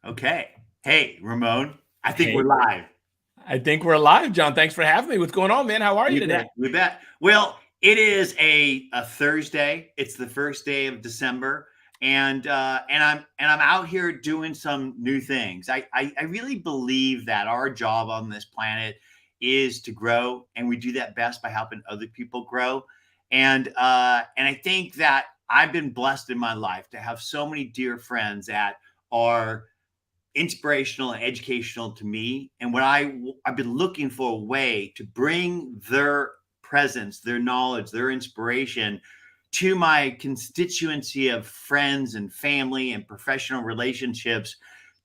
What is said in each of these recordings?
Okay. Hey, Ramon, I think Hey, we're live. I think we're live, Jon. Thanks for having me. What's going on, man? How are you You bet. today? You bet. Well, it is a Thursday. It's the first day of December, and I'm out here doing some new things. I really believe that our job on this planet is to grow, and we do that best by helping other people grow. And I think that I've been blessed in my life to have so many dear friends that are inspirational and educational to me. And I've been looking for a way to bring their presence, their knowledge, their inspiration to my constituency of friends and family and professional relationships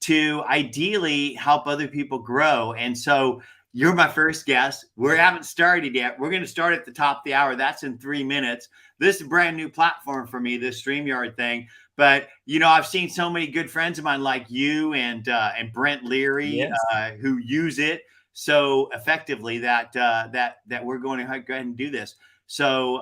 to ideally help other people grow. And so you're my first guest. We haven't started yet. We're going to start at the top of the hour. That's in 3 minutes. This is a brand new platform for me, this StreamYard thing. But I've seen so many good friends of mine like you and Brent Leary Yes. who use it so effectively that we're going to go ahead and do this. So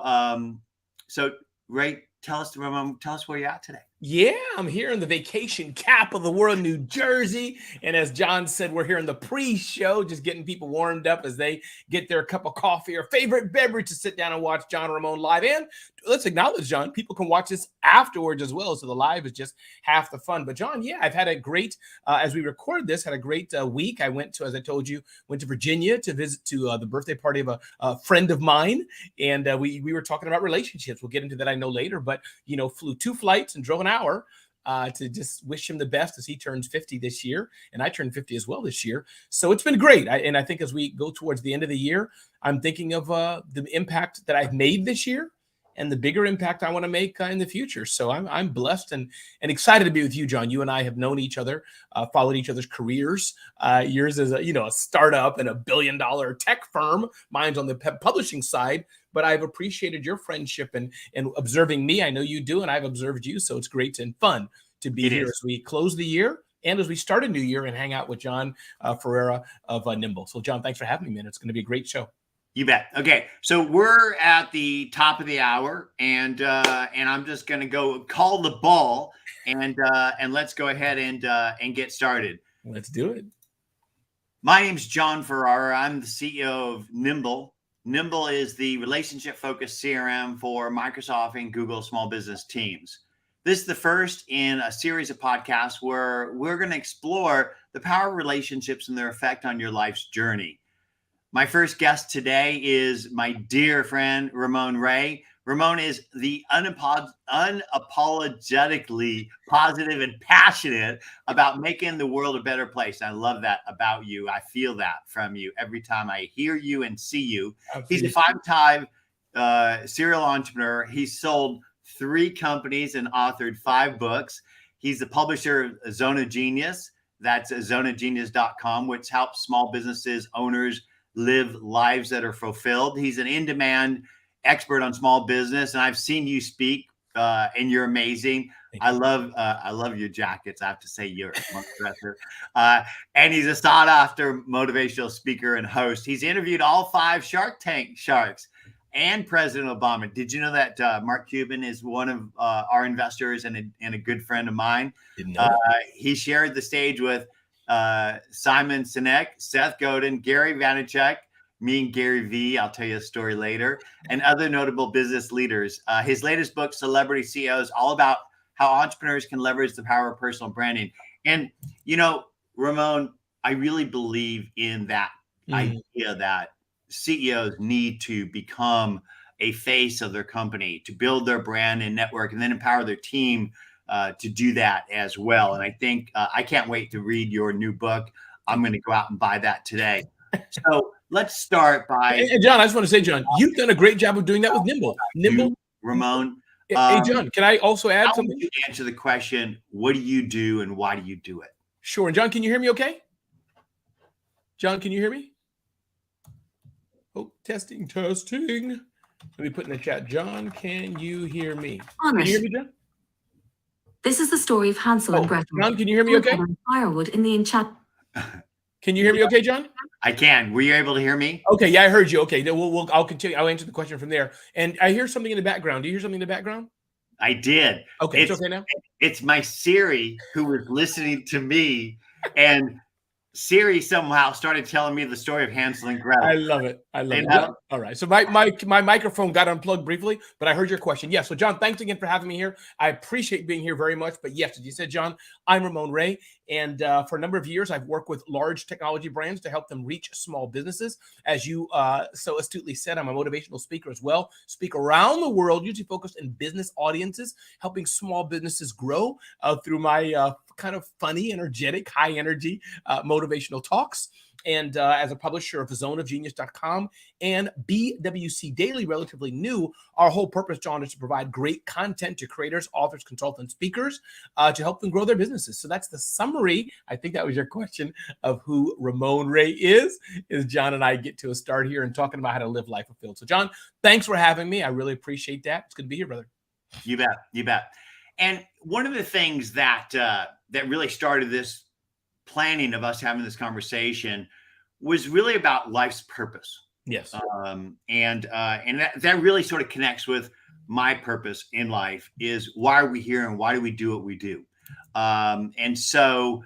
Ray, tell us where you're at today. Yeah, I'm here in the vacation cap of the world, New Jersey. And as Jon said, we're here in the pre-show, just getting people warmed up as they get their cup of coffee or favorite beverage to sit down and watch Jon and Ramon live. And let's acknowledge, Jon, people can watch this afterwards as well. So the live is just half the fun. But Jon, yeah, I've had a great, as we record this, had a great week. I went to, as I told you, went to Virginia to visit to the birthday party of a friend of mine. And we were talking about relationships. We'll get into that, I know, later. But, flew 2 flights and drove an hour to just wish him the best as he turns 50 this year. And I turned 50 as well this year. So it's been great. And I think as we go towards the end of the year, I'm thinking of the impact that I've made this year and the bigger impact I want to make in the future. So I'm blessed and excited to be with you, Jon. You and I have known each other, followed each other's careers. Yours is a startup and $1 billion tech firm. Mine's on the publishing side. But I've appreciated your friendship and observing me. I know you do, and I've observed you. So it's great and fun to be here as we close the year and as we start a new year and hang out with Jon Ferrara of Nimble. So, Jon, thanks for having me, man. It's going to be a great show. You bet. Okay, so we're at the top of the hour, and I'm just going to go call the ball, and let's go ahead and get started. Let's do it. My name's Jon Ferrara. I'm the CEO of Nimble. Nimble is the relationship-focused CRM for Microsoft and Google small business teams. This is the first in a series of podcasts where we're going to explore the power of relationships and their effect on your life's journey. My first guest today is my dear friend, Ramon Ray. Ramon is the unapologetically positive and passionate about making the world a better place. I love that about you. I feel that from you every time I hear you and see you. He's a 5-time serial entrepreneur. He's sold 3 companies and authored 5 books. He's the publisher of Zona Genius. That's zonagenius.com, which helps small businesses, owners live lives that are fulfilled. He's an in-demand expert on small business, and I've seen you speak, and you're amazing. I love your jackets. I have to say, you're impressive. And he's a sought-after motivational speaker and host. He's interviewed all 5 Shark Tank sharks and President Obama. Did you know that Mark Cuban is one of our investors and a good friend of mine? He shared the stage with Simon Sinek, Seth Godin, Gary Vaynerchuk, me and Gary V. I'll tell you a story later, and other notable business leaders. His latest book, Celebrity CEOs, all about how entrepreneurs can leverage the power of personal branding. And, Ramon, I really believe in that idea that CEOs need to become a face of their company, to build their brand and network, and then empower their team to do that as well. And I think I can't wait to read your new book. I'm going to go out and buy that today. So let's start by. And Jon, I just want to say, Jon, you've done a great job of doing that with Nimble. Ramon. Hey, Jon, can I also add something? I want you to answer the question, what do you do and why do you do it? Sure. And Jon, can you hear me okay? Jon, can you hear me? Oh, testing. Let me put in the chat. Jon, can you hear me? Can you hear me, Jon? This is the story of Hansel and Gretel. Jon, can you hear me okay? Firewood in the enchant. Can you hear me okay, Jon? I can. Were you able to hear me? Okay, yeah, I heard you. Okay, I'll continue. I'll answer the question from there. And I hear something in the background. Do you hear something in the background? I did. Okay, it's okay now? It's my Siri who was listening to me, and Siri somehow started telling me the story of Hansel and Gretel. I love it. I love it. All right. So my microphone got unplugged briefly, but I heard your question. Yes. So Jon, thanks again for having me here. I appreciate being here very much. But yes, as you said, Jon, I'm Ramon Ray. And for a number of years, I've worked with large technology brands to help them reach small businesses. As you so astutely said, I'm a motivational speaker as well. Speak around the world, usually focused in business audiences, helping small businesses grow through my kind of funny, energetic, high energy motivational talks. And as a publisher of zoneofgenius.com and BWC Daily, relatively new, our whole purpose, Jon, is to provide great content to creators, authors, consultants, speakers to help them grow their businesses. So that's the summary. I think that was your question of who Ramon Ray is Jon and I get to a start here and talking about how to live life fulfilled. So Jon, thanks for having me. I really appreciate that. It's good to be here, brother. You bet. You bet. And one of the things that that really started this planning of us having this conversation was really about life's purpose. Yes. And that really sort of connects with my purpose in life is why are we here and why do we do what we do? And so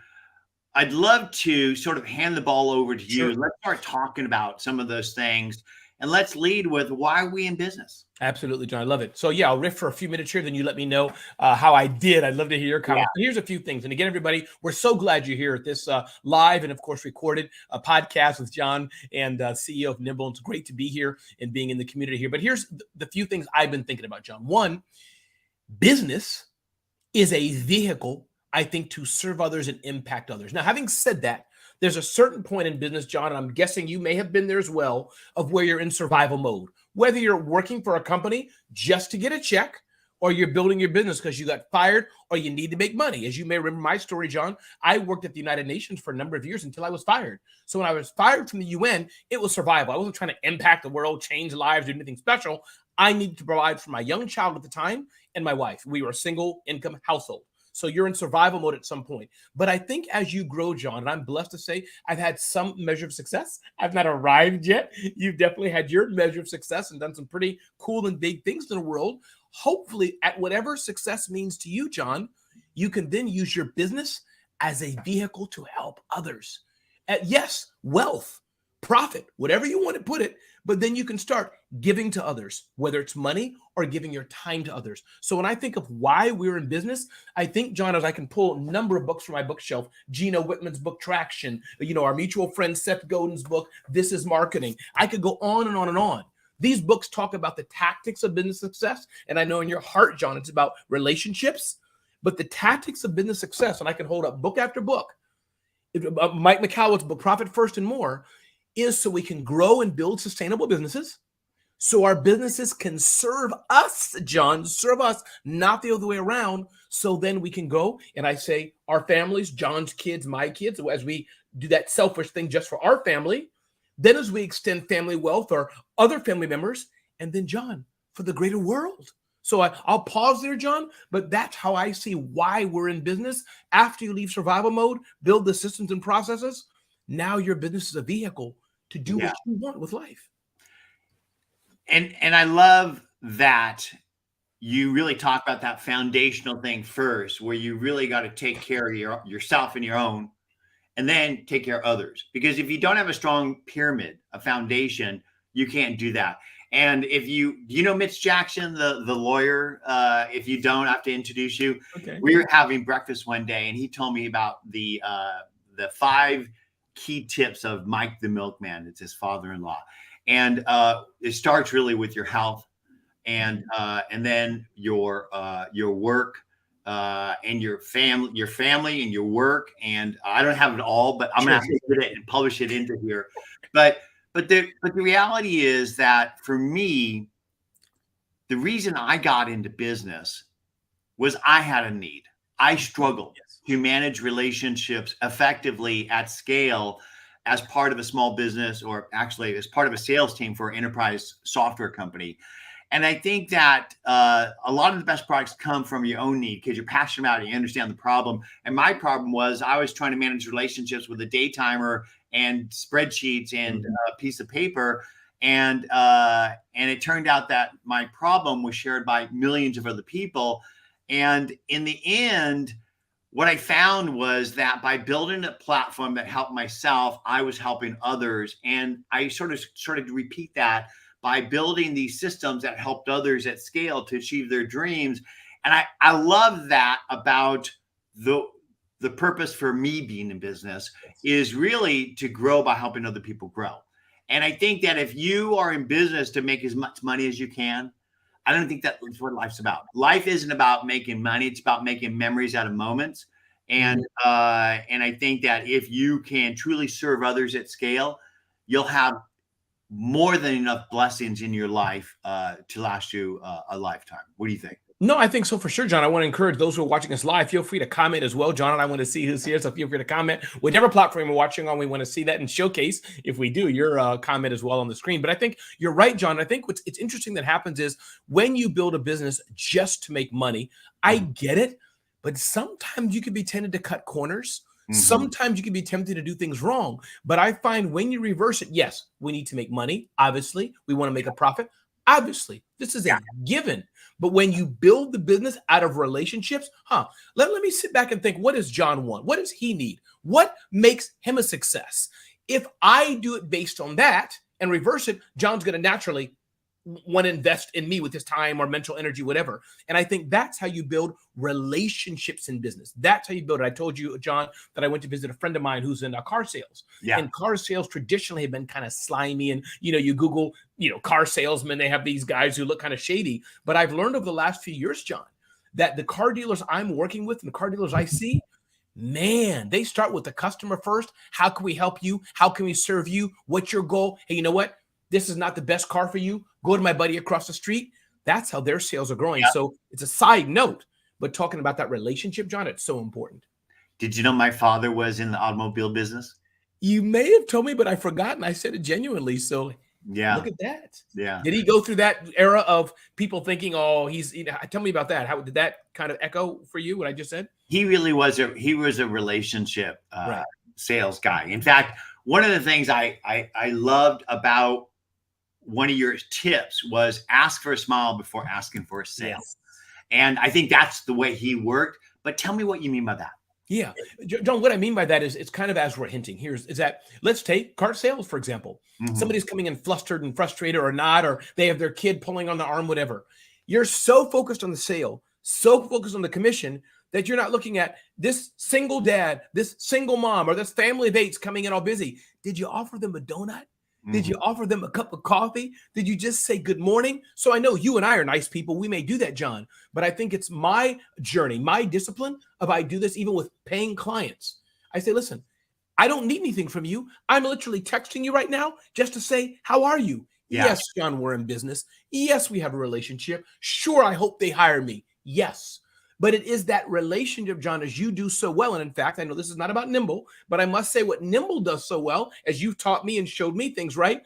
I'd love to sort of hand the ball over to you. Let's start talking about some of those things. And let's lead with why are we in business? Absolutely, Jon. I love it. So yeah, I'll riff for a few minutes here. Then you let me know how I did. I'd love to hear your comments. Yeah. Here's a few things. And again, everybody, we're so glad you're here at this live and of course recorded podcast with Jon and CEO of Nimble. It's great to be here and being in the community here. But here's the few things I've been thinking about, Jon. One, business is a vehicle, I think, to serve others and impact others. Now, having said that, there's a certain point in business, Jon, and I'm guessing you may have been there as well, of where you're in survival mode. Whether you're working for a company just to get a check, or you're building your business because you got fired or you need to make money. As you may remember my story, Jon, I worked at the United Nations for a number of years until I was fired. So when I was fired from the UN, it was survival. I wasn't trying to impact the world, change lives, do anything special. I needed to provide for my young child at the time and my wife. We were a single income household. So you're in survival mode at some point. But I think as you grow, Jon, and I'm blessed to say I've had some measure of success. I've not arrived yet. You've definitely had your measure of success and done some pretty cool and big things in the world. Hopefully, at whatever success means to you, Jon, you can then use your business as a vehicle to help others. Yes, wealth, profit, whatever you want to put it, but then you can start giving to others, whether it's money or giving your time to others. So when I think of why we're in business, I think, Jon, as I can pull a number of books from my bookshelf, Gino Wickman's book, Traction, our mutual friend Seth Godin's book, This is Marketing. I could go on and on and on. These books talk about the tactics of business success. And I know in your heart, Jon, it's about relationships, but the tactics of business success, and I can hold up book after book, Mike McCallow's book, Profit First and More, is so we can grow and build sustainable businesses. So our businesses can serve us, Jon, serve us, not the other way around. So then we can go, and I say our families, Jon's kids, my kids, as we do that selfish thing just for our family, then as we extend family wealth or other family members, and then, Jon, for the greater world. So I'll pause there, Jon, but that's how I see why we're in business. After you leave survival mode, build the systems and processes, now your business is a vehicle to do what you want with life. And I love that you really talk about that foundational thing first, where you really got to take care of yourself and your own, and then take care of others. Because if you don't have a strong pyramid, a foundation, you can't do that. And if you know Mitch Jackson, the lawyer, if you don't, I have to introduce you. Okay. We were having breakfast one day, and he told me about the 5 key tips of Mike the Milkman. It's his father-in-law. And it starts really with your health, and then your work, and your family and your work. And I don't have it all, but I'm going to have to put it and publish it into here. But the reality is that for me, the reason I got into business was I had a need. I struggled to manage relationships effectively at scale as part of a small business, or actually as part of a sales team for an enterprise software company. And I think that a lot of the best products come from your own need because you're passionate about it, you understand the problem. And my problem was I was trying to manage relationships with a day timer and spreadsheets and a piece of paper. And it turned out that my problem was shared by millions of other people. And in the end, what I found was that by building a platform that helped myself, I was helping others. And I sort of started to repeat that by building these systems that helped others at scale to achieve their dreams. And I love that about the purpose for me being in business is really to grow by helping other people grow. And I think that if you are in business to make as much money as you can, I don't think that's what life's about. Life isn't about making money. It's about making memories out of moments. And I think that if you can truly serve others at scale, you'll have more than enough blessings in your life to last you a lifetime. What do you think? No, I think so for sure, John. I want to encourage those who are watching us live. Feel free to comment as well. John and I want to see who's here, so feel free to comment. Whatever platform you're watching on, we want to see that and showcase, if we do, your comment as well on the screen. But I think you're right, John. I think it's interesting that happens is when you build a business just to make money, I get it, but sometimes you can be tempted to cut corners. Sometimes you can be tempted to do things wrong. But I find when you reverse it, yes, we need to make money. Obviously, we want to make a profit. Obviously, this is a given. But when you build the business out of relationships, let me sit back and think, what does John want? What does he need? What makes him a success? If I do it based on that and reverse it, John's going to naturally want to invest in me with his time or mental energy, whatever. And I think that's how you build relationships in business. That's how you build it. I told you, John, that I went to visit a friend of mine who's in car sales. And car sales traditionally have been kind of slimy. And, you Google, car salesmen, they have these guys who look kind of shady. But I've learned over the last few years, John, that the car dealers I'm working with and the car dealers I see, man, they start with the customer first. How can we help you? How can we serve you? What's your goal? Hey, you know what? This is not the best car for you. Go to my buddy across the street. That's how their sales are growing. So it's a side note, but talking about that relationship, John, it's so important. Did you know my father was in the automobile business? You may have told me, but I forgot, and I said it genuinely. So look at that. Did he go through that era of people thinking, oh, he's, tell me about that. How did that kind of echo for you, what I just said? He really was a relationship sales guy. In fact, one of the things I loved about one of your tips was ask for a smile before asking for a sale. And I think that's the way he worked. But tell me what you mean by that. Yeah, John, what I mean by that is it's kind of as we're hinting here is that let's take car sales, for example. Somebody's coming in flustered and frustrated or not, or they have their kid pulling on the arm, whatever. You're so focused on the sale, so focused on the commission that you're not looking at this single dad, this single mom, or this family of eights coming in all busy. Did you offer them a donut? Did you offer them a cup of coffee? Did you just say good morning? So I know you and I are nice people. We may do that, John, but I think it's my journey, my discipline of I do this even with paying clients. I say, listen, I don't need anything from you. I'm literally texting you right now just to say, how are you? Yes, John, we're in business. Yes, we have a relationship. Sure, I hope they hire me. Yes. But it is that relationship, John, as you do so well. And in fact, I know this is not about Nimble, but I must say what Nimble does so well, as you've taught me and showed me things, right?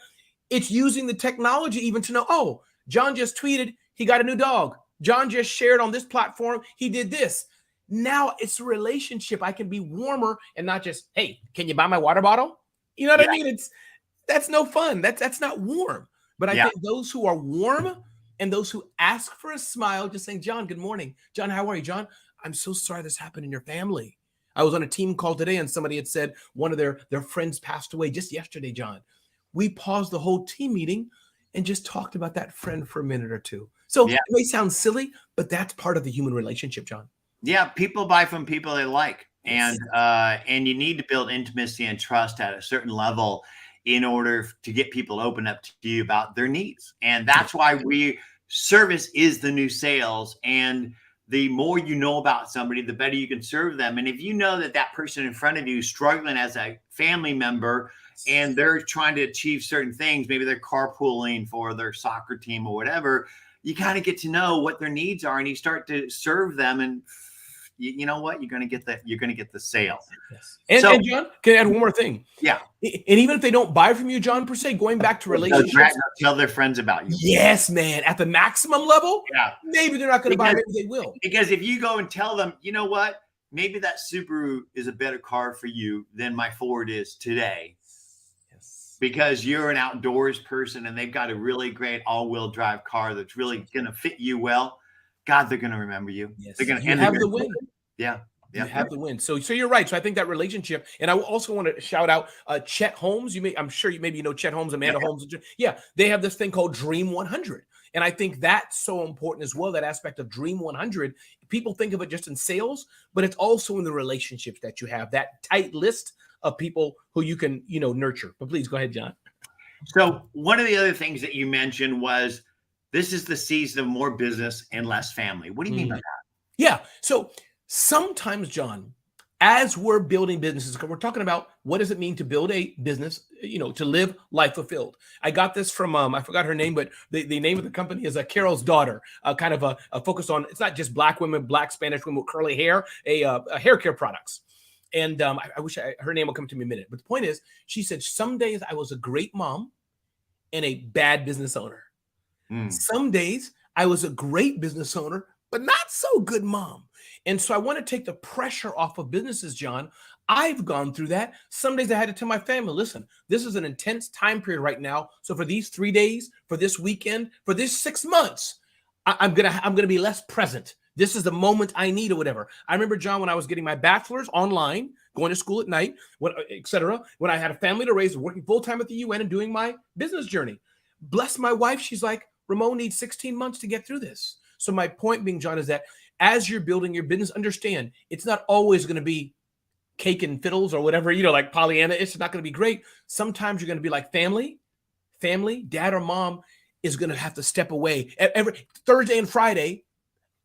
It's using the technology even to know, oh, John just tweeted, he got a new dog. John just shared on this platform, he did this. Now it's a relationship. I can be warmer and not just, hey, can you buy my water bottle? You know what I mean? That's no fun. That's not warm. But I think those who are warm and those who ask for a smile, just saying, John, good morning. John, how are you, John? I'm so sorry this happened in your family. I was on a team call today and somebody had said one of their friends passed away just yesterday, John. We paused the whole team meeting and just talked about that friend for a minute or two. So it may sound silly, but that's part of the human relationship, John. Yeah, people buy from people they like. And you need to build intimacy and trust at a certain level in order to get people to open up to you about their needs. And that's why service is the new sales. And the more you know about somebody, the better you can serve them. And if you know that that person in front of you is struggling as a family member and they're trying to achieve certain things, maybe they're carpooling for their soccer team or whatever, you kind of get to know what their needs are and you start to serve them. And you know what? You're going to get the sale. Yes. And John, can I add one more thing? Yeah. And even if they don't buy from you, John, per se, going back to relationships. Tell their friends about you. Yes, man. At the maximum level, maybe they're not going to buy, maybe they will. Because if you go and tell them, you know what? Maybe that Subaru is a better car for you than my Ford is today. Yes. because you're an outdoors person and they've got a really great all-wheel drive car that's really going to fit you well. God, they're going to remember you. Yes, They're going to, you have the win. Yeah. You have the win. So you're right. So I think that relationship, and I also want to shout out Chet Holmes. I'm sure maybe you know Chet Holmes, Amanda Holmes. Yeah, they have this thing called Dream 100. And I think that's so important as well, that aspect of Dream 100. People think of it just in sales, but it's also in the relationships that you have, that tight list of people who you can, nurture. But please go ahead, Jon. So one of the other things that you mentioned was this is the season of more business and less family. What do you mean by that? Yeah. So sometimes, Jon, as we're building businesses, we're talking about what does it mean to build a business, to live life fulfilled. I got this from, I forgot her name, but the name of the company is Carol's Daughter, kind of a focus on, it's not just Black women, Black Spanish women with curly hair, a hair care products. And I wish her name will come to me in a minute. But the point is, she said, some days I was a great mom and a bad business owner. Some days I was a great business owner, but not so good mom. And so I want to take the pressure off of businesses, Jon. I've gone through that. Some days I had to tell my family, listen, this is an intense time period right now. So for these 3 days, for this weekend, for this 6 months, I'm gonna be less present. This is the moment I need or whatever. I remember, Jon, when I was getting my bachelor's online, going to school at night, et cetera, when I had a family to raise, working full-time at the UN and doing my business journey. Bless my wife. She's like, Ramon needs 16 months to get through this. So my point being, Jon, is that as you're building your business, understand it's not always going to be cake and fiddles or whatever, like Pollyanna. It's not going to be great. Sometimes you're going to be like family, dad or mom is going to have to step away. Every Thursday and Friday,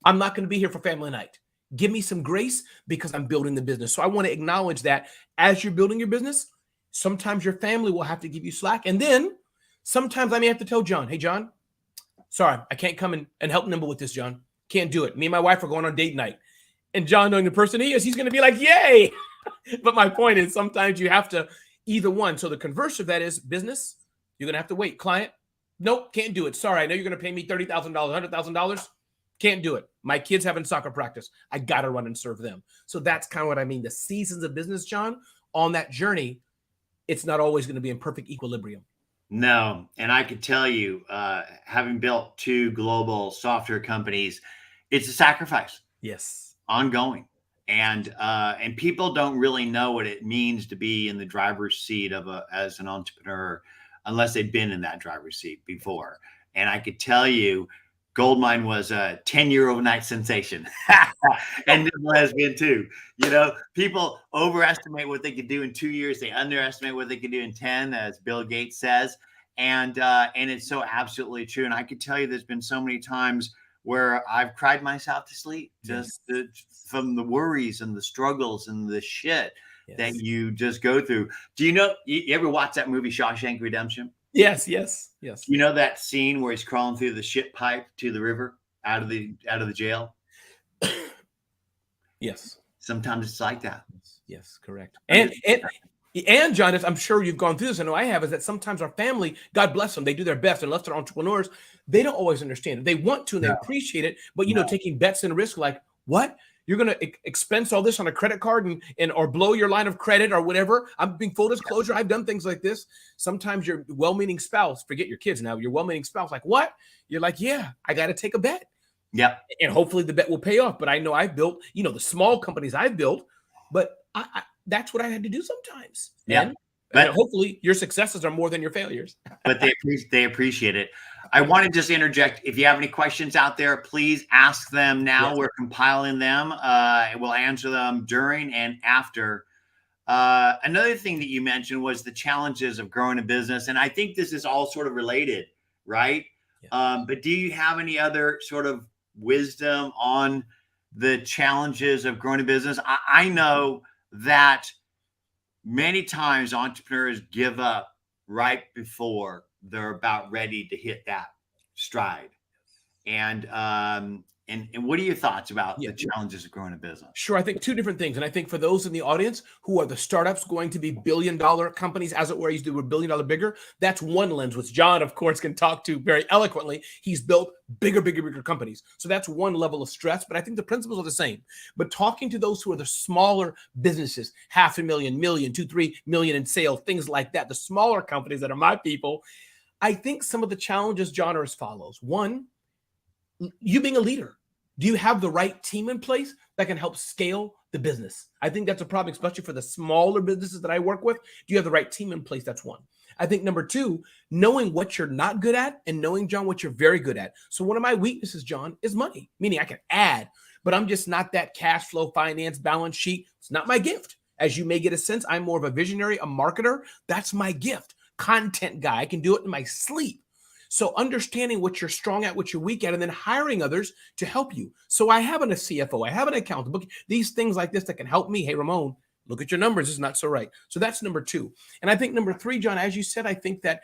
I'm not going to be here for family night. Give me some grace because I'm building the business. So I want to acknowledge that as you're building your business, sometimes your family will have to give you slack. And then sometimes I may have to tell Jon, hey, Jon, sorry, I can't come and help Nimble with this, Jon. Can't do it. Me and my wife are going on date night. And Jon, knowing the person he is, he's going to be like, yay. But my point is sometimes you have to either one. So the converse of that is business. You're going to have to wait. Client, nope, can't do it. Sorry, I know you're going to pay me $30,000, $100,000. Can't do it. My kids having soccer practice. I got to run and serve them. So that's kind of what I mean. The seasons of business, Jon, on that journey, it's not always going to be in perfect equilibrium. No. And I could tell you, having built 2 global software companies, it's a sacrifice. Yes. Ongoing. And people don't really know what it means to be in the driver's seat as an entrepreneur unless they've been in that driver's seat before. And I could tell you, Goldmine was a 10-year overnight sensation. And Nimble has been too. People overestimate what they could do in 2 years. They underestimate what they could do in 10, as Bill Gates says. And it's so absolutely true. And I could tell you there's been so many times where I've cried myself to sleep just from the worries and the struggles and the shit that you just go through. Do you ever watch that movie Shawshank Redemption? Yes. You know that scene where he's crawling through the shit pipe to the river out of the jail? Yes. Sometimes it's like that. Yes, correct. And Jon, I'm sure you've gone through this. I know I have. Is that sometimes our family, God bless them, they do their best, unless they're entrepreneurs, they don't always understand it. They want to and they appreciate it, but taking bets and risk, like what? You're going to expense all this on a credit card and or blow your line of credit or whatever. I'm being full disclosure. I've done things like this. Sometimes your well-meaning spouse, forget your kids now, your well-meaning spouse, like what? You're like, yeah, I got to take a bet. Yeah. And hopefully the bet will pay off. But I know I've built, the small companies I've built, but that's what I had to do sometimes. Yeah. And hopefully your successes are more than your failures. But they appreciate it. I want to just interject. If you have any questions out there, please ask them now. Yes. We're compiling them. We'll answer them during and after. Another thing that you mentioned was the challenges of growing a business. And I think this is all sort of related, right? Yeah. But do you have any other sort of wisdom on the challenges of growing a business? I know that many times entrepreneurs give up right before they're about ready to hit that stride. And And what are your thoughts about the challenges of growing a business? Sure. I think two different things. And I think for those in the audience who are the startups going to be billion-dollar companies, as it were, used to do a billion-dollar bigger, that's one lens, which Jon, of course, can talk to very eloquently. He's built bigger companies. So that's one level of stress, but I think the principles are the same. But talking to those who are the smaller businesses, $500,000, million, 2-3 million in sales, things like that, the smaller companies that are my people, I think some of the challenges, Jon, are as follows. One, you being a leader. Do you have the right team in place that can help scale the business? I think that's a problem, especially for the smaller businesses that I work with. Do you have the right team in place? That's one. I think number two, knowing what you're not good at and knowing, Jon, what you're very good at. So one of my weaknesses, Jon, is money, meaning I can add, but I'm just not that cash flow, finance, balance sheet. It's not my gift. As you may get a sense, I'm more of a visionary, a marketer. That's my gift. Content guy. I can do it in my sleep. So understanding what you're strong at, what you're weak at, and then hiring others to help you. So I have a CFO, I have an accountant, these things like this that can help me. Hey, Ramon, look at your numbers. It's not so right. So that's number two. And I think number three, Jon, as you said, I think that,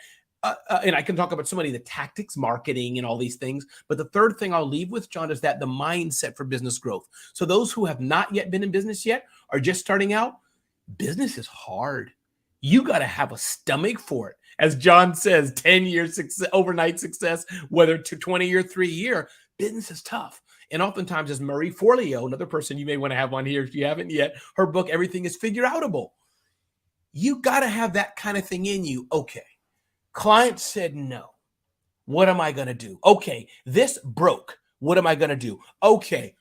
and I can talk about so many of the tactics, marketing, and all these things. But the third thing I'll leave with, Jon, is that the mindset for business growth. So those who have not yet been in business yet, are just starting out, business is hard. You got to have a stomach for it. As Jon says, 10-year success, overnight success, whether to 20 or 3-year, business is tough. And oftentimes, as Marie Forleo, another person you may want to have on here if you haven't yet, her book, Everything is Figure Outable. You got to have that kind of thing in you. Okay, client said no. What am I going to do? Okay, this broke. What am I going to do? Okay,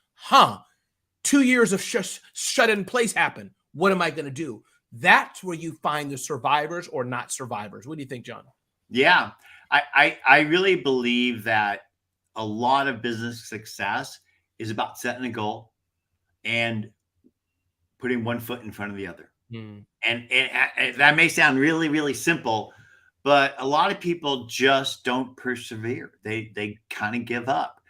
2 years of shut in place happened. What am I going to do? That's where you find the survivors or not survivors. What do you think, Jon? Yeah, I really believe that a lot of business success is about setting a goal and putting one foot in front of the other. And that may sound really, really simple, but a lot of people just don't persevere. They kind of give up,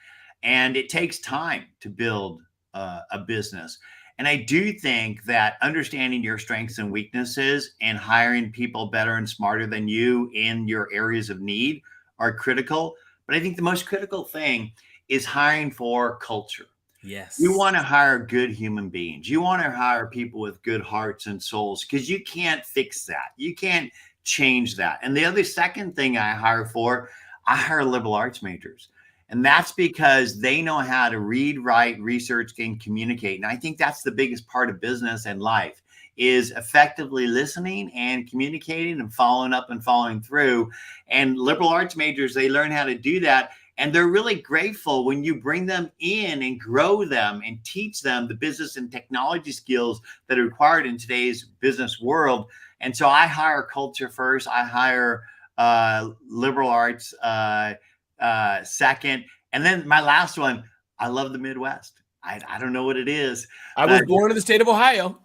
and it takes time to build a business. And I do think that understanding your strengths and weaknesses and hiring people better and smarter than you in your areas of need are critical. But I think the most critical thing is hiring for culture. Yes. You want to hire good human beings. You want to hire people with good hearts and souls, because you can't fix that. You can't change that. And the other second thing I hire liberal arts majors. And that's because they know how to read, write, research, and communicate. And I think that's the biggest part of business and life, is effectively listening and communicating and following up and following through. And liberal arts majors, they learn how to do that. And they're really grateful when you bring them in and grow them and teach them the business and technology skills that are required in today's business world. And so I hire culture first. I hire liberal arts second. And then my last one, I love the Midwest. I don't know what it is. I was born in the state of Ohio.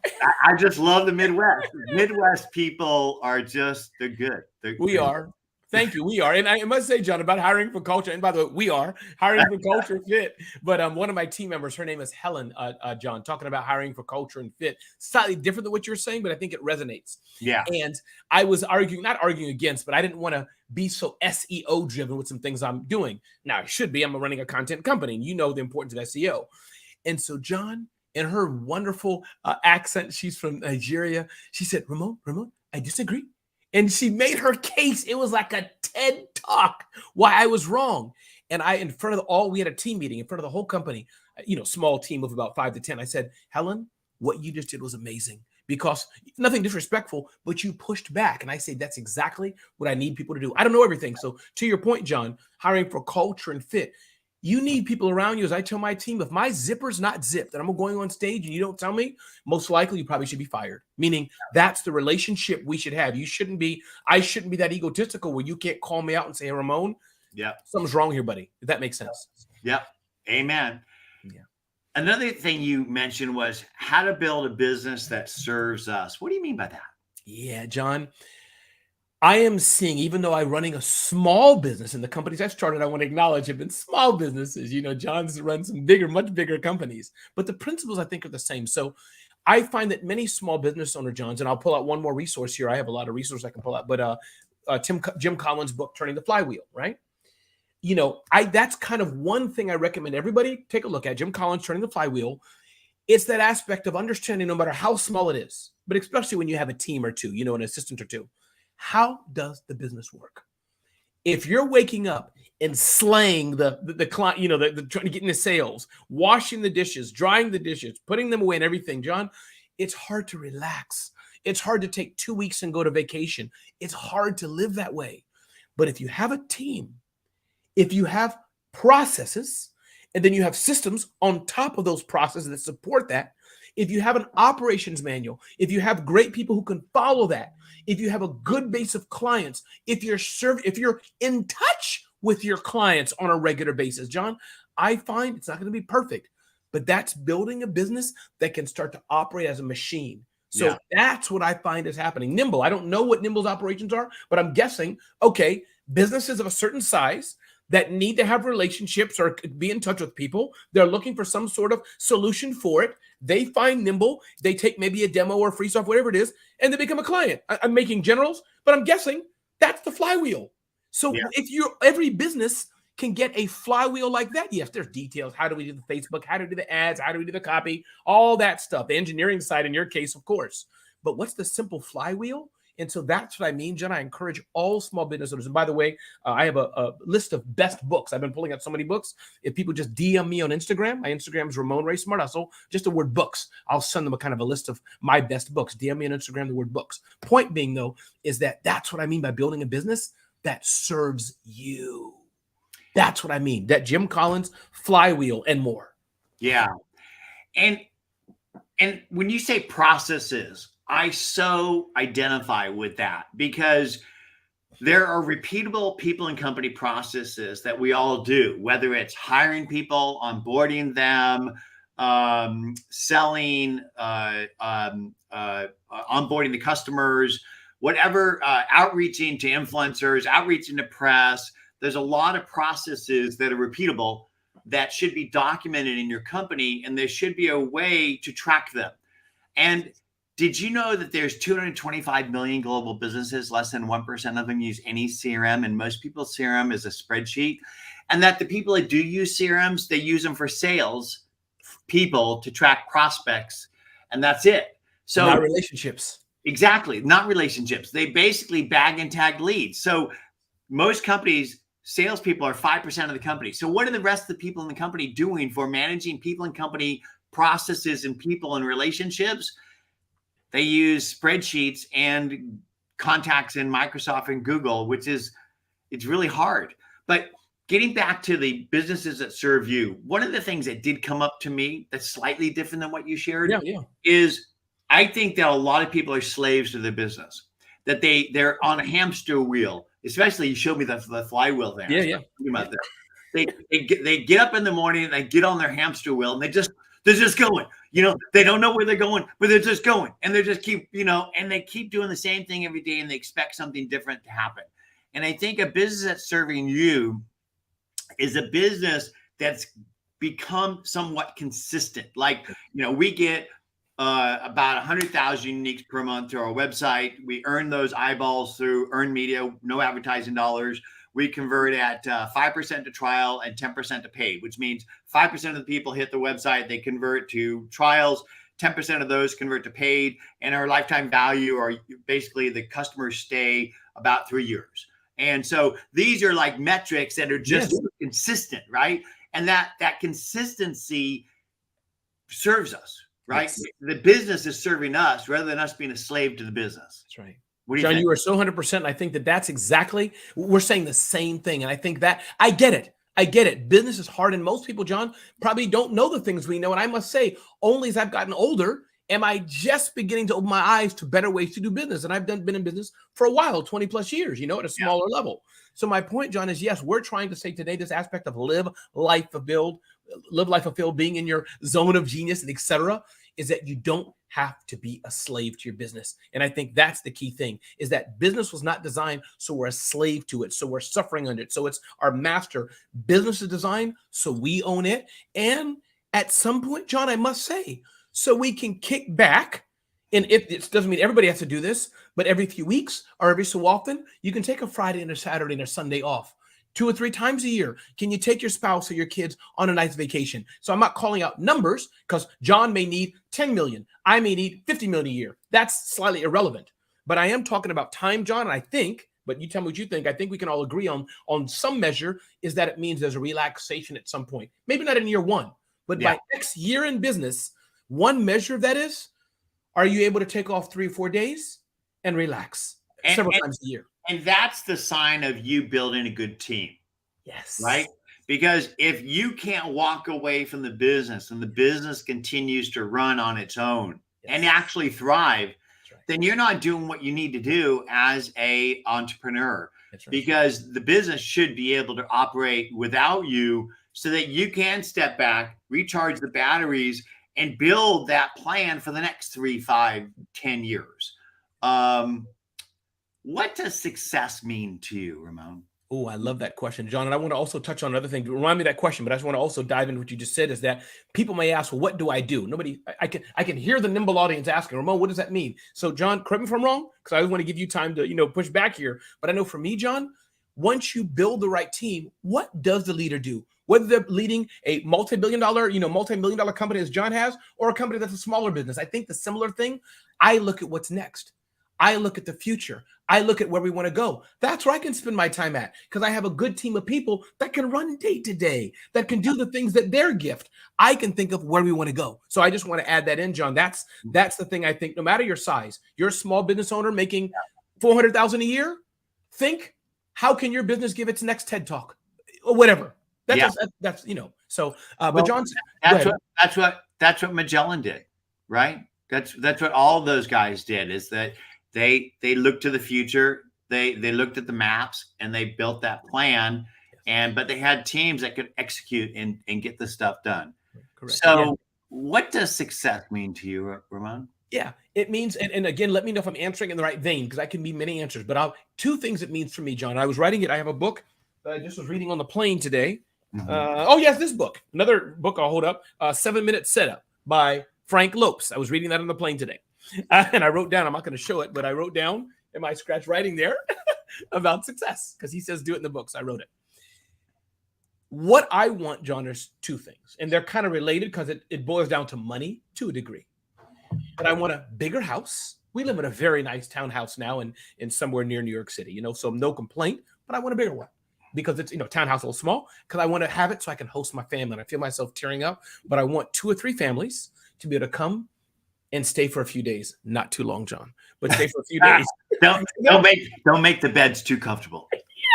I just love the Midwest. Midwest people are they're good. We are. Thank you. We are. And I must say, Jon, about hiring for culture, and by the way, we are hiring for culture fit. But one of my team members, her name is Helen, Jon, talking about hiring for culture and fit. Slightly different than what you're saying, but I think it resonates. Yeah. And I was not arguing against, but I didn't want to be so SEO driven with some things I'm doing. Now I should be. I'm running a content company, and you know the importance of SEO. And so, Jon, in her wonderful accent, she's from Nigeria, she said, Ramon, I disagree. And she made her case. It was like a TED talk why I was wrong. And in front of we had a team meeting in front of the whole company, small team of about 5 to 10. I said, Helen, what you just did was amazing, because nothing disrespectful, but you pushed back. And I say, that's exactly what I need people to do. I don't know everything. So to your point, Jon, hiring for culture and fit, you need people around you. As I tell my team, if my zipper's not zipped and I'm going on stage and you don't tell me, most likely you probably should be fired. Meaning that's the relationship we should have. I shouldn't be that egotistical where you can't call me out and say, hey, Ramon, something's wrong here, buddy. If that makes sense. Yeah. Amen. Yeah. Another thing you mentioned was how to build a business that serves us. What do you mean by that? Yeah, Jon. I am seeing, even though I'm running a small business, and the companies I've started, I want to acknowledge, have been small businesses. Jon's run some much bigger companies, but the principles I think are the same. So I find that many small business owner, Jon's, and I'll pull out one more resource here. I have a lot of resources I can pull out, but Jim Collins' book, Turning the Flywheel, right? that's kind of one thing I recommend everybody take a look at. Jim Collins, Turning the Flywheel. It's that aspect of understanding, no matter how small it is, but especially when you have a team or two, an assistant or two, how does the business work? If you're waking up and slaying the client, the trying to get into sales, washing the dishes, drying the dishes, putting them away and everything, John, it's hard to relax. It's hard to take 2 weeks and go to vacation. It's hard to live that way. But if you have a team, if you have processes, and then you have systems on top of those processes that support that, if you have an operations manual, if you have great people who can follow that, if you have a good base of clients, if you're in touch with your clients on a regular basis, John, I find it's not going to be perfect, but that's building a business that can start to operate as a machine. So that's what I find is happening. Nimble, I don't know what Nimble's operations are, but I'm guessing, okay, businesses of a certain size that need to have relationships or be in touch with people. They're looking for some sort of solution for it. They find Nimble. They take maybe a demo or free software, whatever it is, and they become a client. I'm making generals, but I'm guessing that's the flywheel. So if every business can get a flywheel like that, yes, there's details. How do we do the Facebook? How do we do the ads? How do we do the copy? All that stuff. The engineering side in your case, of course. But what's the simple flywheel? And so that's what I mean, Jon. I encourage all small business owners. And by the way, I have a list of best books. I've been pulling out so many books. If people just DM me on Instagram, my Instagram is Ramon Ray Smart Hustle, just the word books. I'll send them a kind of a list of my best books. DM me on Instagram, the word books. Point being, though, is that's what I mean by building a business that serves you. That's what I mean. That Jim Collins flywheel and more. Yeah. And when you say processes, I so identify with that because there are repeatable people and company processes that we all do, whether it's hiring people, onboarding them, selling, onboarding the customers, whatever, outreaching to influencers, outreaching to press. There's a lot of processes that are repeatable that should be documented in your company, and there should be a way to track them. And did you know that there's 225 million global businesses, less than 1% of them use any CRM, and most people's CRM is a spreadsheet, and that the people that do use CRMs, they use them for sales people to track prospects, and that's it. So not relationships. Exactly, not relationships. They basically bag and tag leads. So most companies, salespeople are 5% of the company. So what are the rest of the people in the company doing for managing people and company processes and people and relationships? They use spreadsheets and contacts in Microsoft and Google, it's really hard. But getting back to the businesses that serve you, one of the things that did come up to me that's slightly different than what you shared is I think that a lot of people are slaves to their business, that they're on a hamster wheel, especially you showed me the flywheel there. Yeah. About that. They get up in the morning and they get on their hamster wheel and they're just going, they don't know where they're going, but they're just going and they just keep, and they keep doing the same thing every day and they expect something different to happen. And I think a business that's serving you is a business that's become somewhat consistent. Like, we get about 100,000 uniques per month to our website. We earn those eyeballs through earned media, no advertising dollars. We convert at 5% to trial and 10% to paid, which means 5% of the people hit the website, they convert to trials, 10% of those convert to paid, and our lifetime value, or basically the customers stay about 3 years. And so these are like metrics that are just consistent, right? And that consistency serves us, right? Yes. The business is serving us rather than us being a slave to the business. That's right. Jon, you are so 100%. I think that's exactly, we're saying the same thing. And I think that I get it. Business is hard. And most people, Jon, probably don't know the things we know. And I must say, only as I've gotten older, am I just beginning to open my eyes to better ways to do business. And I've been in business for a while, 20 plus years, at a smaller level. So my point, Jon, is yes, we're trying to say today, this aspect of live life fulfilled, being in your zone of genius and et cetera, is that you don't have to be a slave to your business. And I think that's the key thing, is that business was not designed so we're a slave to it, so we're suffering under it, so it's our master. Business is designed so we own it. And at some point, Jon, I must say, so we can kick back. And it doesn't mean everybody has to do this, but every few weeks or every so often, you can take a Friday and a Saturday and a Sunday off 2 or 3 times a year, can you take your spouse or your kids on a nice vacation? So I'm not calling out numbers because Jon may need 10 million. I may need 50 million a year. That's slightly irrelevant. But I am talking about time, Jon, and I think, but you tell me what you think, I think we can all agree on some measure is that it means there's a relaxation at some point. Maybe not in year 1, but by X year in business, one measure of that is, are you able to take off 3 or 4 days and relax several times a year? And that's the sign of you building a good team. Yes. Right? Because if you can't walk away from the business and the business continues to run on its own and actually thrive, then you're not doing what you need to do as a entrepreneur. That's right. Because the business should be able to operate without you so that you can step back, recharge the batteries, and build that plan for the next 3, 5, 10 years. What does success mean to you, Ramon? Oh, I love that question, Jon. And I want to also touch on another thing. Remind me of that question, but I just want to also dive into what you just said is that people may ask, well, what do I do? I can hear the Nimble audience asking, Ramon, what does that mean? So, Jon, correct me if I'm wrong, because I always want to give you time to, push back here. But I know for me, Jon, once you build the right team, what does the leader do? Whether they're leading a multi-million dollar company as Jon has, or a company that's a smaller business, I think the similar thing, I look at what's next. I look at the future. I look at where we want to go. That's where I can spend my time at because I have a good team of people that can run day to day, that can do the things that their gift. I can think of where we want to go. So I just want to add that in, Jon. That's the thing I think, no matter your size, you're a small business owner making $400,000 a year. Think, how can your business give its next TED Talk or whatever? That's So, but Jon, that's what Magellan did, right? That's what all those guys did. Is that they looked to the future. They looked at the maps and they built that plan. But they had teams that could execute and get the stuff done. Correct. So, what does success mean to you, Ramon? Yeah, it means, and again, let me know if I'm answering in the right vein because I can be many answers. But 2 things it means for me, Jon. I was writing it. I have a book that I just was reading on the plane today. Mm-hmm. This book. Another book I'll hold up. 7-Minute Setup by Frank Lopes. I was reading that on the plane today. And I wrote down, I'm not going to show it, but I wrote down in my scratch writing there about success because he says do it in the book. So I wrote it. What I want, Jon, is 2 things. And they're kind of related because it boils down to money to a degree. But I want a bigger house. We live in a very nice townhouse now in somewhere near New York City, so no complaint, but I want a bigger one because it's, townhouse a little small because I want to have it so I can host my family. And I feel myself tearing up, but I want 2 or 3 families to be able to come and stay for a few days. Not too long, Jon, but stay for a few days. Don't make the beds too comfortable.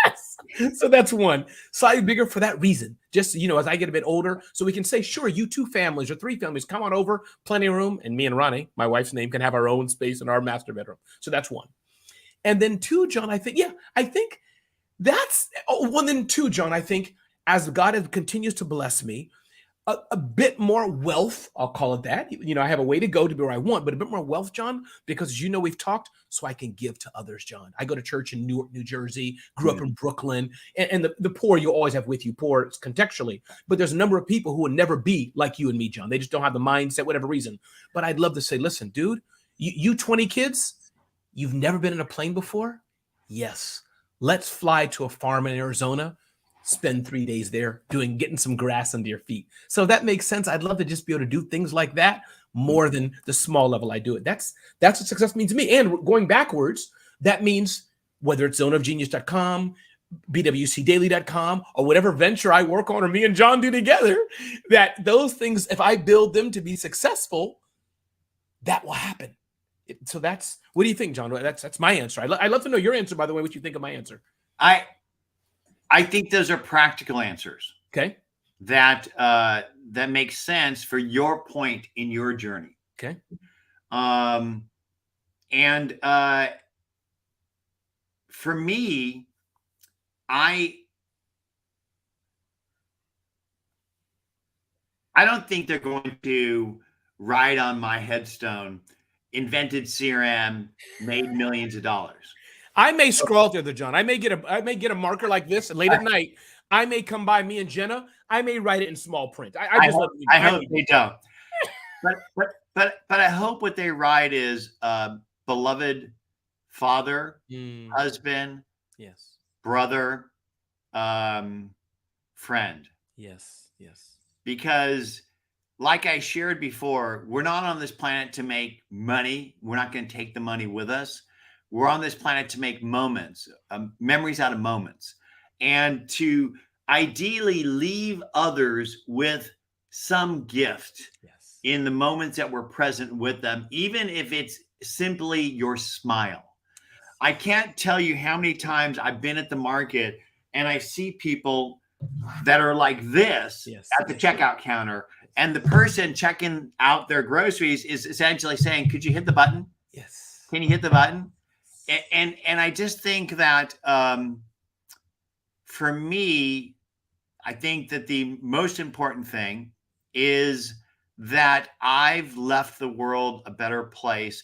Yes. So that's one. Slightly bigger for that reason. Just, as I get a bit older, so we can say, sure, you 2 families or 3 families, come on over, plenty of room. And me and Ronnie, my wife's name, can have our own space in our master bedroom. So that's 1. And then 2, Jon, I think that's, then 2, Jon, I think as God continues to bless me, a bit more wealth, I'll call it that. I have a way to go to be where I want, but a bit more wealth, Jon, because we've talked, so I can give to others, Jon. I go to church in Newark, New Jersey, grew up in Brooklyn, and the poor you always have with you, poor contextually, but there's a number of people who will never be like you and me, Jon. They just don't have the mindset, whatever reason. But I'd love to say, listen, dude, you 20 kids, you've never been in a plane before? Yes. Let's fly to a farm in Arizona. Spend 3 days there getting some grass under your feet. So that makes sense. I'd love to just be able to do things like that more than the small level I do it. That's what success means to me. And going backwards, that means whether it's zoneofgenius.com, bwcdaily.com, or whatever venture I work on or me and Jon do together, that those things, if I build them to be successful, that will happen. So what do you think, Jon? That's my answer. I'd love to know your answer, by the way, what you think of my answer. I think those are practical answers. Okay. That makes sense for your point in your journey. Okay. For me, I don't think they're going to write on my headstone, invented CRM, made millions of dollars. I may scroll through the Jon. I may get a marker like this, and late at night, I may come by me and Jenna. I may write it in small print. I hope they don't. but I hope what they write is beloved father, husband, yes, brother, friend. Yes. Yes. Because like I shared before, we're not on this planet to make money. We're not going to take the money with us. We're on this planet to make moments, memories out of moments, and to ideally leave others with some gift in the moments that we're present with them, even if it's simply your smile. I can't tell you how many times I've been at the market and I see people that are like this at the checkout counter, and the person checking out their groceries is essentially saying, "Could you hit the button? Yes. Can you hit the button?" And I just think that for me, I think that the most important thing is that I've left the world a better place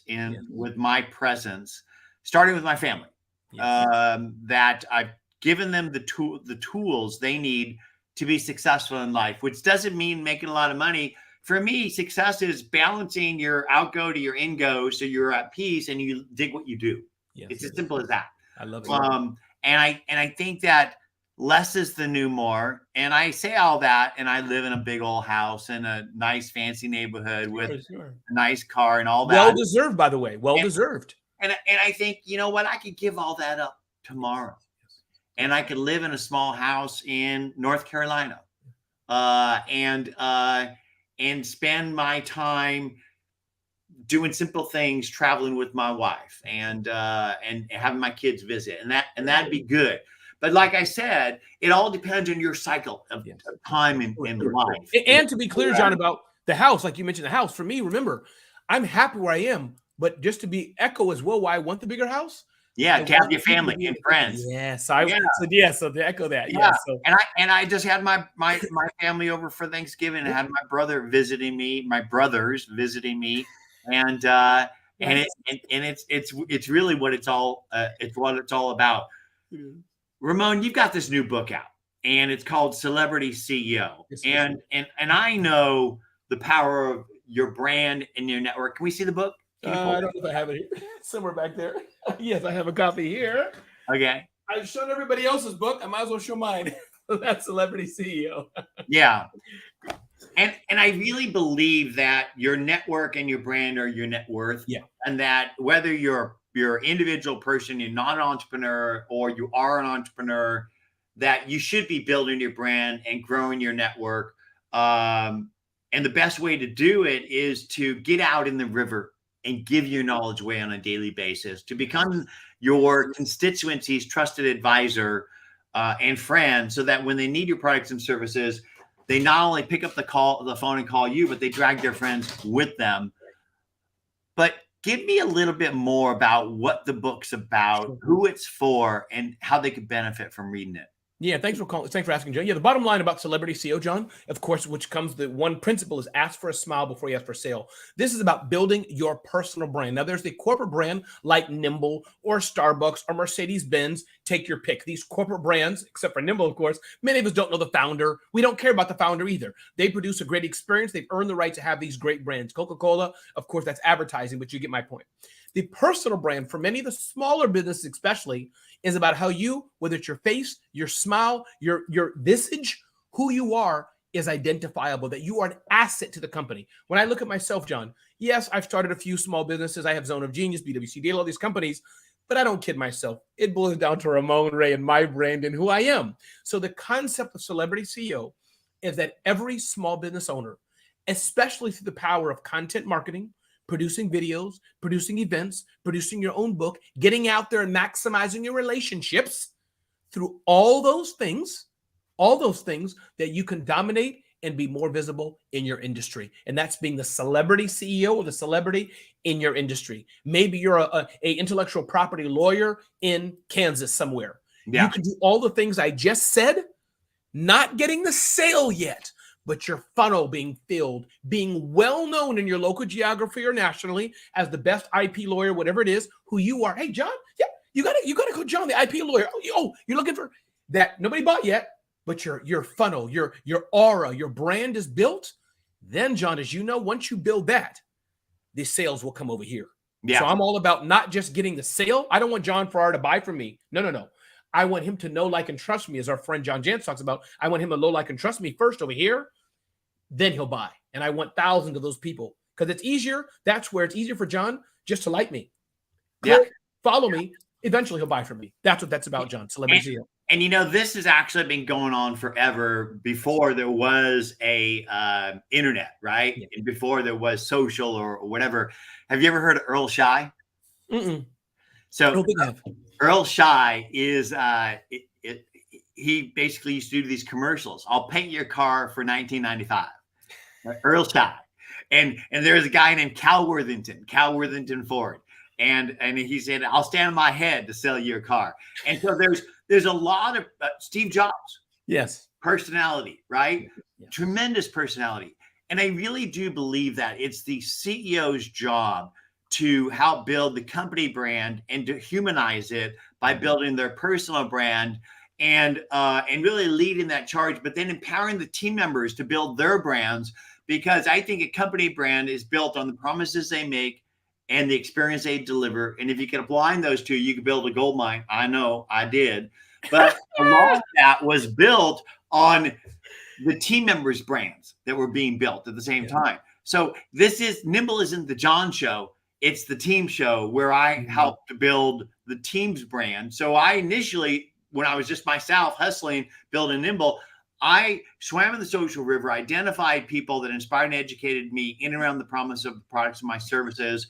with my presence, starting with my family. That I've given them the tools they need to be successful in life, which doesn't mean making a lot of money. For me, success is balancing your outgo to your ingo, so you're at peace and you dig what you do. It's as simple as that. I love it. And I think that less is the new more. And I say all that, and I live in a big old house in a nice fancy neighborhood with a nice car and all that. Well deserved, by the way. Well deserved. And I think, you know what? I could give all that up tomorrow. And I could live in a small house in North Carolina, and spend my time doing simple things, traveling with my wife, and having my kids visit, and that'd be good. But like I said, it all depends on your cycle of time in life. And to be clear, Jon, about the house, like you mentioned, the house. For me, remember, I'm happy where I am, but just to be echo as well, why I want the bigger house. Yeah, to have your family and friends. Yes, so to echo that. Yeah. And I just had my family over for Thanksgiving, and had my brothers visiting me, and it's really what it's all about. Ramon, you've got this new book out, and it's called Celebrity CEO. And I know the power of your brand and your network. Can we see the book? I don't know if I have it here. Somewhere back there. Yes, I have a copy here. Okay. I've shown everybody else's book. I might as well show mine. That's Celebrity CEO. Yeah. And I really believe that your network and your brand are your net worth. Yeah. And that whether you're an individual person, you're not an entrepreneur, or you are an entrepreneur, that you should be building your brand and growing your network. And the best way to do it is to get out in the river and give your knowledge away on a daily basis, to become your constituency's trusted advisor and friend, so that when they need your products and services, they not only pick up the phone and call you, but they drag their friends with them. But give me a little bit more about what the book's about, who it's for, and how they could benefit from reading it. Yeah, thanks for asking, Jon. Yeah, the bottom line about Celebrity CEO, Jon, of course, which comes the one principle is ask for a smile before you ask for a sale. This is about building your personal brand. Now, there's the corporate brand like Nimble or Starbucks or Mercedes-Benz. Take your pick. These corporate brands, except for Nimble, of course, many of us don't know the founder. We don't care about the founder either. They produce a great experience. They've earned the right to have these great brands. Coca-Cola, of course, that's advertising, but you get my point. The personal brand for many of the smaller businesses especially is about how you, whether it's your face, your smile, your visage, who you are is identifiable, that you are an asset to the company. When I look at myself, Jon, yes, I've started a few small businesses. I have Zone of Genius, BWC Deal, all these companies, but I don't kid myself. It boils down to Ramon Ray and my brand and who I am. So the concept of Celebrity CEO is that every small business owner, especially through the power of content marketing, producing videos, producing events, producing your own book, getting out there and maximizing your relationships, through all those things that you can dominate and be more visible in your industry. And that's being the celebrity CEO or the celebrity in your industry. Maybe you're a intellectual property lawyer in Kansas somewhere. Yeah. You can do all the things I just said, not getting the sale yet, but your funnel being filled, being well known in your local geography or nationally as the best IP lawyer, whatever it is, who you are. Hey, Jon, yeah, you gotta go, Jon, the IP lawyer. Oh, you're looking for that nobody bought yet, but your funnel, your aura, your brand is built. Then, Jon, as you know, once you build that, the sales will come over here. Yeah. So I'm all about not just getting the sale. I don't want Jon Ferrara to buy from me. No. I want him to know, like, and trust me, as our friend John Jantz talks about. I want him to know, like, and trust me first over here. Then he'll buy. And I want thousands of those people because it's easier. That's where it's easier for John just to like me. Click, follow me. Eventually he'll buy from me. That's what that's about, John. Celebrity CEO. And you know, this has actually been going on forever before there was a internet, right? Yeah. And before there was social or whatever. Have you ever heard of Earl Shy? So Earl Shy is he basically used to do these commercials. I'll paint your car for $19.95. Earl Shy. And there's a guy named Cal Worthington Ford. And he said, I'll stand on my head to sell you a car. And so there's a lot of Steve Jobs. Yes. Personality, right? Yeah. Tremendous personality. And I really do believe that it's the CEO's job to help build the company brand and to humanize it by building their personal brand and really leading that charge, but then empowering the team members to build their brands, because I think a company brand is built on the promises they make and the experience they deliver. And if you can align those two, you can build a gold mine. I know I did. But a lot of that was built on the team members' brands that were being built at the same time. So Nimble isn't the Jon show. It's the team show where I help to build the team's brand. So I initially, when I was just myself hustling, building Nimble, I swam in the social river, identified people that inspired and educated me in and around the promise of the products and my services,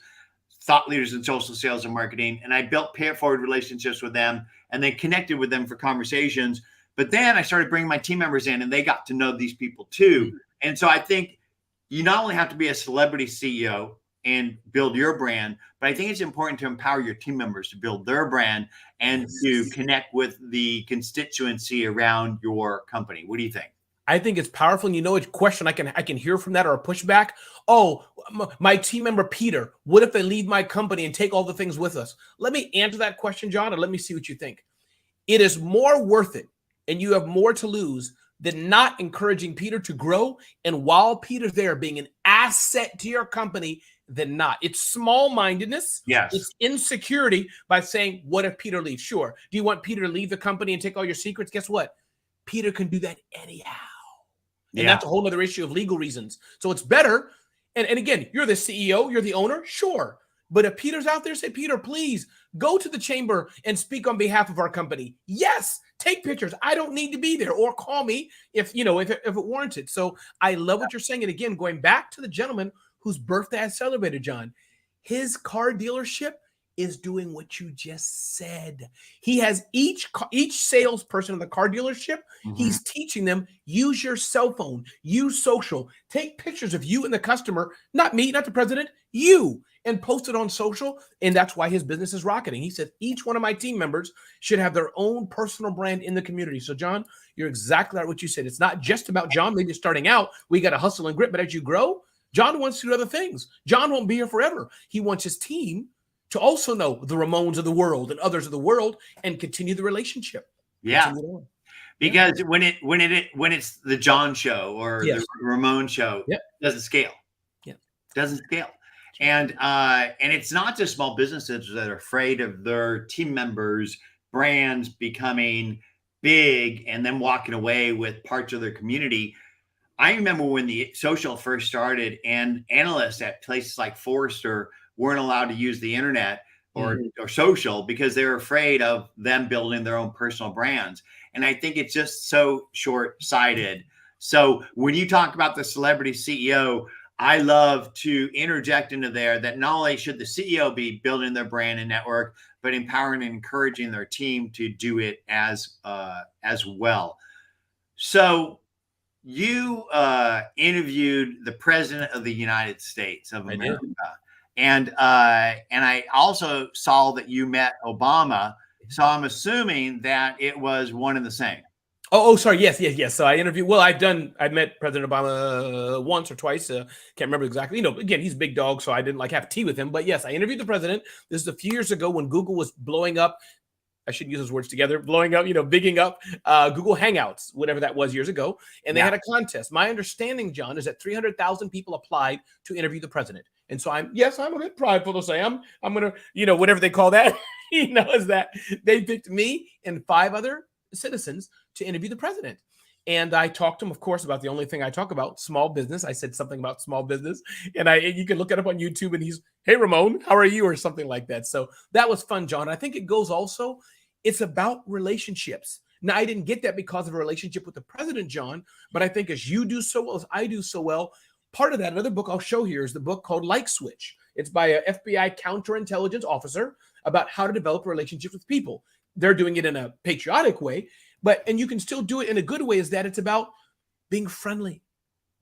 thought leaders in social sales and marketing. And I built pay-it-forward relationships with them and then connected with them for conversations. But then I started bringing my team members in and they got to know these people too. And so I think you not only have to be a celebrity CEO and build your brand, but I think it's important to empower your team members to build their brand and to connect with the constituency around your company. What do you think? I think it's powerful. And you know, a question I can hear from that or a pushback. Oh, my team member, Peter, what if they leave my company and take all the things with us? Let me answer that question, John, and let me see what you think. It is more worth it, and you have more to lose than not encouraging Peter to grow. And while Peter's there, being an asset to your company than not. It's small-mindedness. Yes. It's insecurity by saying, what if Peter leaves? Sure. Do you want Peter to leave the company and take all your secrets? Guess what? Peter can do that anyhow. And that's a whole other issue of legal reasons. So it's better. And again, you're the CEO, you're the owner. Sure. But if Peter's out there, say, Peter, please go to the chamber and speak on behalf of our company. Yes. Take pictures. I don't need to be there, or call me if it warranted. So I love what you're saying. And again, going back to the gentleman whose birthday I celebrated, John, his car dealership is doing what you just said. He has each salesperson in the car dealership, he's teaching them, use your cell phone, use social, take pictures of you and the customer, not me, not the president, you, and post it on social. And that's why his business is rocketing. He said each one of my team members should have their own personal brand in the community. So John, you're exactly right what you said. It's not just about John maybe starting out. We got to hustle and grit, but as you grow, John wants to do other things. John won't be here forever. He wants his team to also know the Ramones of the world and others of the world and continue the relationship. Yeah. Because when it's the Jon show or the Ramon show, it doesn't scale. Yeah. Doesn't scale. And it's not just small businesses that are afraid of their team members' brands becoming big and then walking away with parts of their community. I remember when the social first started and analysts at places like Forrester weren't allowed to use the internet or social because they're afraid of them building their own personal brands. And I think it's just so short-sighted. So when you talk about the celebrity CEO, I love to interject into there that not only should the CEO be building their brand and network, but empowering and encouraging their team to do it as well. So you interviewed the President of the United States of America. And I also saw that you met Obama. So I'm assuming that it was one and the same. Oh, sorry. Yes. So I met President Obama once or twice. Can't remember exactly. Again, he's a big dog, so I didn't have tea with him. But yes, I interviewed the president. This is a few years ago when Google was blowing up. I shouldn't use those words together. Blowing up, bigging up Google Hangouts, whatever that was years ago. And they had a contest. My understanding, John, is that 300,000 people applied to interview the president. And so I'm a bit prideful to say I'm going to, whatever they call that. He knows that they picked me and 5 other citizens to interview the president. And I talked to him, of course, about the only thing I talk about, small business. I said something about small business, and you can look it up on YouTube. And he's, "Hey, Ramon, how are you?" or something like that. So that was fun, John. I think it goes also. It's about relationships. Now, I didn't get that because of a relationship with the president, John, but I think as you do so well, as I do so well, part of that, another book I'll show here is the book called Like Switch. It's by an FBI counterintelligence officer about how to develop relationships with people. They're doing it in a patriotic way, and you can still do it in a good way, is that it's about being friendly,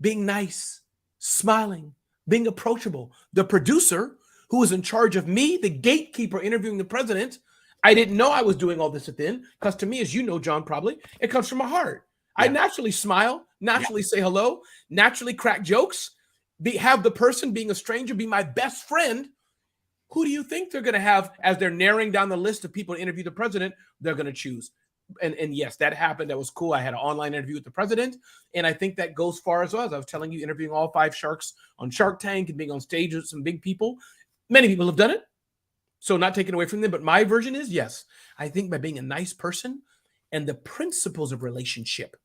being nice, smiling, being approachable. The producer who was in charge of me, the gatekeeper interviewing the president, I didn't know I was doing all this within, because to me, as you know, John, probably, it comes from my heart. Yeah. I naturally smile, naturally say hello, naturally crack jokes, have the person being a stranger be my best friend. Who do you think they're going to have as they're narrowing down the list of people to interview the president? They're going to choose. And yes, that happened. That was cool. I had an online interview with the president. And I think that goes far as well. As I was telling you, interviewing all 5 sharks on Shark Tank and being on stage with some big people. Many people have done it. So not taken away from them. But my version is, yes, I think by being a nice person and the principles of relationship,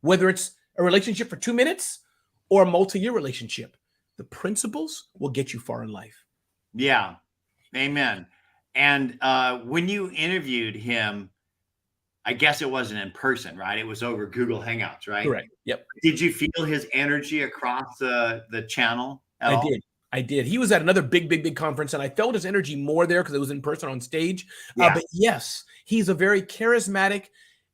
whether it's a relationship for 2 minutes or a multi-year relationship, the principles will get you far in life. Yeah. Amen. And when you interviewed him, I guess it wasn't in person, right? It was over Google Hangouts, right? Correct. Yep. Did you feel his energy across the channel at all? I did. He was at another big conference, and I felt his energy more there because it was in person on stage. Yeah. But yes, he's a very charismatic.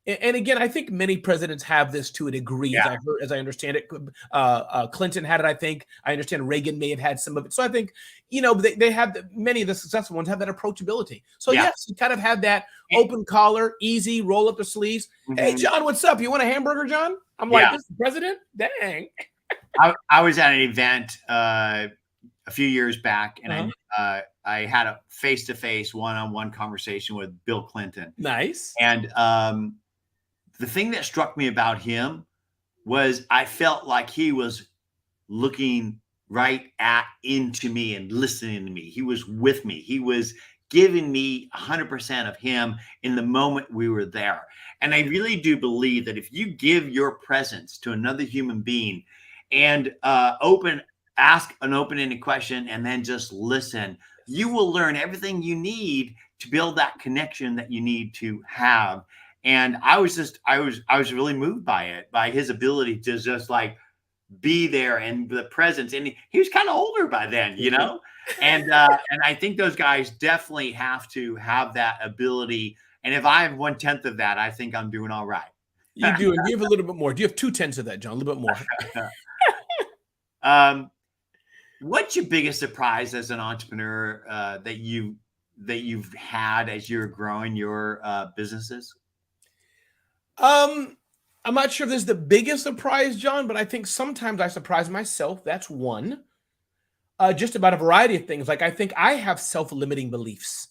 And again, I think many presidents have this to a degree, Yeah. as I understand it. Clinton had it, I think. I understand Reagan may have had some of it. So I think, they have many of the successful ones have that approachable. So yes, he kind of had that open collar, easy, roll up the sleeves. Mm-hmm. Hey, John, what's up? You want a hamburger, John? I'm like, this is the president? Dang. I was at an event a few years back, and I had a face-to-face, one-on-one conversation with Bill Clinton. Nice. And the thing that struck me about him was I felt like he was looking right into me and listening to me. He was with me. He was giving me 100% of him in the moment we were there. And I really do believe that if you give your presence to another human being and ask an open-ended question and then just listen, you will learn everything you need to build that connection that you need to have. And I was really moved by it, by his ability to just like be there and the presence. And he was kind of older by then, and I think those guys definitely have to have that ability. And if I have 1/10 of that, I think I'm doing all right. You do. And you have a little bit more. Do you have 2/10 of that, John? A little bit more. What's your biggest surprise as an entrepreneur that you've had as you're growing your businesses? I'm not sure if this is the biggest surprise, John, but I think sometimes I surprise myself. That's one. Just about a variety of things. Like I think I have self-limiting beliefs.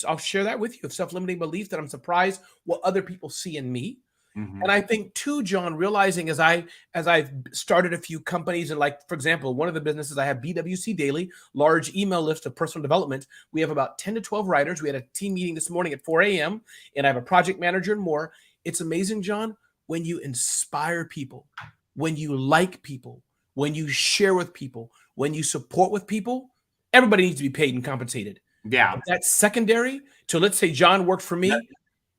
I'll share that with you. Of self-limiting beliefs that I'm surprised what other people see in me. Mm-hmm. And I think too, John, realizing as I've started a few companies, and like, for example, one of the businesses I have, BWC Daily, large email list of personal development. We have about 10 to 12 writers. We had a team meeting this morning at 4 a.m. and I have a project manager and more. It's amazing, John, when you inspire people, when you like people, when you share with people, when you support with people, everybody needs to be paid and compensated. Yeah. But that's secondary to, let's say John worked for me.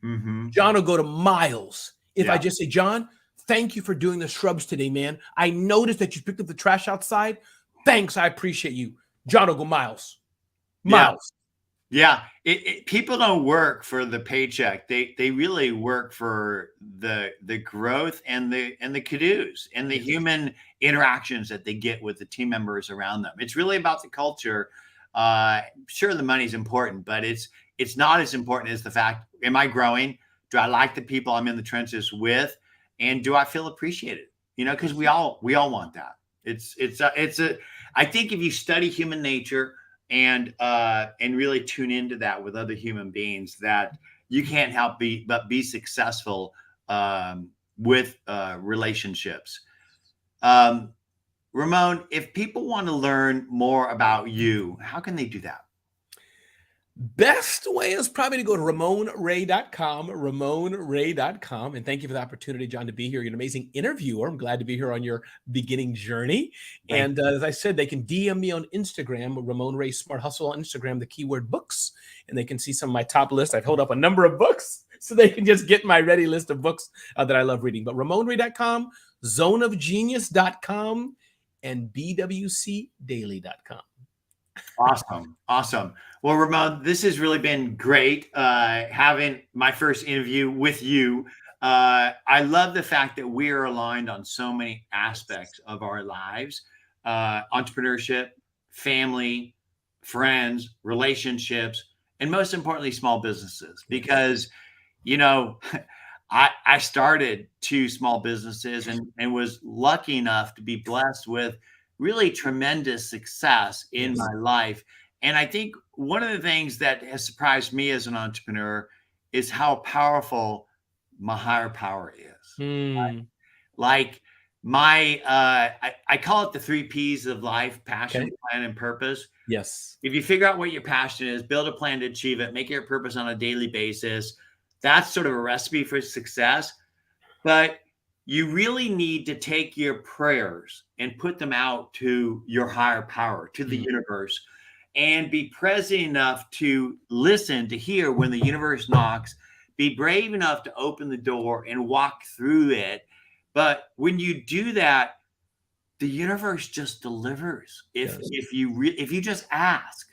Mm-hmm. John will go to miles. If I just say, John, thank you for doing the shrubs today, man. I noticed that you picked up the trash outside. Thanks. I appreciate you. John will go miles. Miles. Yeah. People don't work for the paycheck. They really work for the growth and the kudos and the human interactions that they get with the team members around them. It's really about the culture. Sure, the money's important, but it's not as important as the fact, am I growing? Do I like the people I'm in the trenches with? And do I feel appreciated? Because we all want that. I think if you study human nature and really tune into that with other human beings, that you can't help but be successful with relationships. Ramon, if people want to learn more about you, how can they do that? Best way is probably to go to RamonRay.com, RamonRay.com. And thank you for the opportunity, Jon, to be here. You're an amazing interviewer. I'm glad to be here on your beginning journey. Thank And as I said, they can DM me on Instagram, Ramon Ray Smart Hustle on Instagram, the keyword books. And they can see some of my top list. I've held up a number of books so they can just get my ready list of books that I love reading. But RamonRay.com, zoneofgenius.com, and bwcdaily.com. Awesome. Awesome. Well, Ramon, this has really been great having my first interview with you. I love the fact that we are aligned on so many aspects of our lives, entrepreneurship, family, friends, relationships, and most importantly, small businesses. Because, you know, I started 2 small businesses and was lucky enough to be blessed with really tremendous success in my life. And I think one of the things that has surprised me as an entrepreneur is how powerful my higher power is. Like my, I call it the 3 Ps of life: passion, plan, and purpose. Yes. If you figure out what your passion is, build a plan to achieve it, make your purpose on a daily basis, that's sort of a recipe for success. But you really need to take your prayers and put them out to your higher power, to the universe, and be present enough to listen, to hear when the universe knocks, be brave enough to open the door and walk through it. But when you do that, the universe just delivers. If you just ask.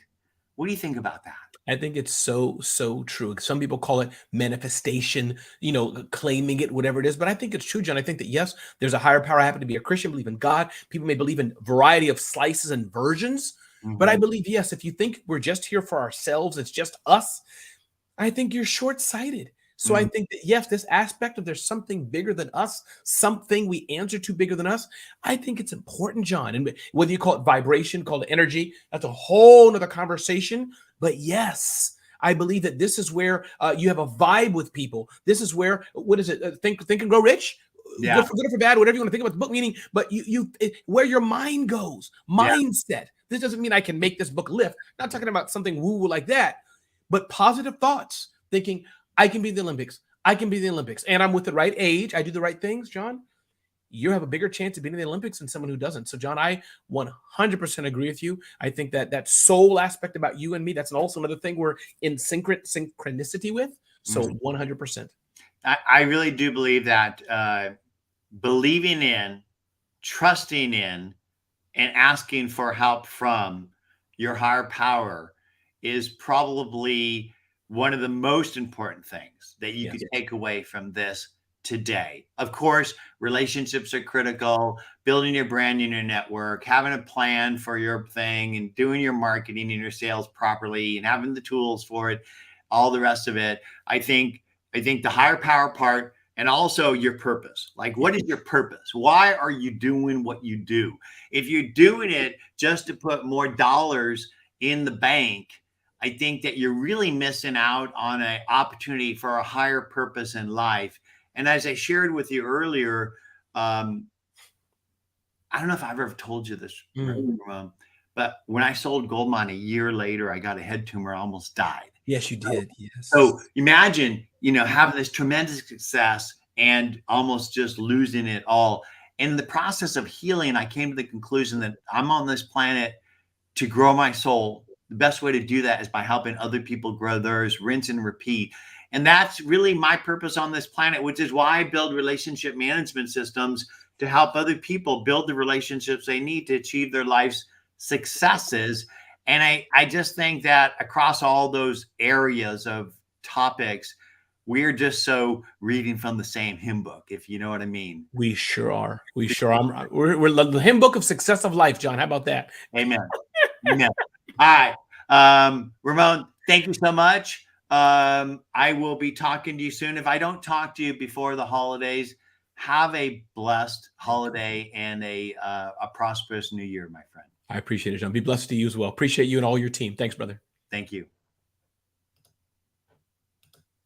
What do you think about that? I think it's so true. Some people call it manifestation, you know, claiming it, whatever it is. But I think it's true, Jon. I think that, yes, there's a higher power. I happen to be a Christian, believe in God. People may believe in a variety of slices and versions. But I believe, yes, if you think we're just here for ourselves, it's just us, I think you're short-sighted. So I think that, yes, this aspect of there's something bigger than us, something we answer to bigger than us, I think it's important, Jon. And whether you call it vibration, call it energy, that's a whole nother conversation. But yes, I believe that this is where you have a vibe with people. This is where, what is it? Think and Grow Rich? Yeah. Good or for bad, whatever you want to think about the book, meaning, but where your mind goes, mindset. Yeah. This doesn't mean I can make this book lift. Not talking about something woo-woo like that, but positive thoughts, thinking, I can be in the Olympics. I can be in the Olympics. And I'm with the right age. I do the right things, Jon. You have a bigger chance of being in the Olympics than someone who doesn't. So, Jon, I 100% agree with you. I think that soul aspect about you and me, that's also another thing we're in synchronicity with. So 100%. I really do believe that believing in, trusting in, and asking for help from your higher power is probably one of the most important things that you could take away from this today. Of course, relationships are critical, building your brand and your network, having a plan for your thing and doing your marketing and your sales properly and having the tools for it, all the rest of it. I think the higher power part, and also your purpose. Like, what is your purpose? Why are you doing what you do? If you're doing it just to put more dollars in the bank, I think that you're really missing out on an opportunity for a higher purpose in life. And as I shared with you earlier, I don't know if I've ever told you this, but when I sold gold mine a year later, I got a head tumor, I almost died. Yes, you did. Yes. So imagine, having this tremendous success and almost just losing it all. In the process of healing, I came to the conclusion that I'm on this planet to grow my soul. The best way to do that is by helping other people grow theirs, rinse and repeat. And that's really my purpose on this planet, which is why I build relationship management systems to help other people build the relationships they need to achieve their life's successes. And I just think that across all those areas of topics, we're just so reading from the same hymn book, if you know what I mean. We sure are. We sure are. We're the hymn book of success of life, Jon. How about that? Amen. Amen. All right. Ramon, thank you so much. I will be talking to you soon. If I don't talk to you before the holidays, have a blessed holiday and a prosperous new year, my friend. I appreciate it, Jon. Be blessed to you as well. Appreciate you and all your team. Thanks, brother. Thank you.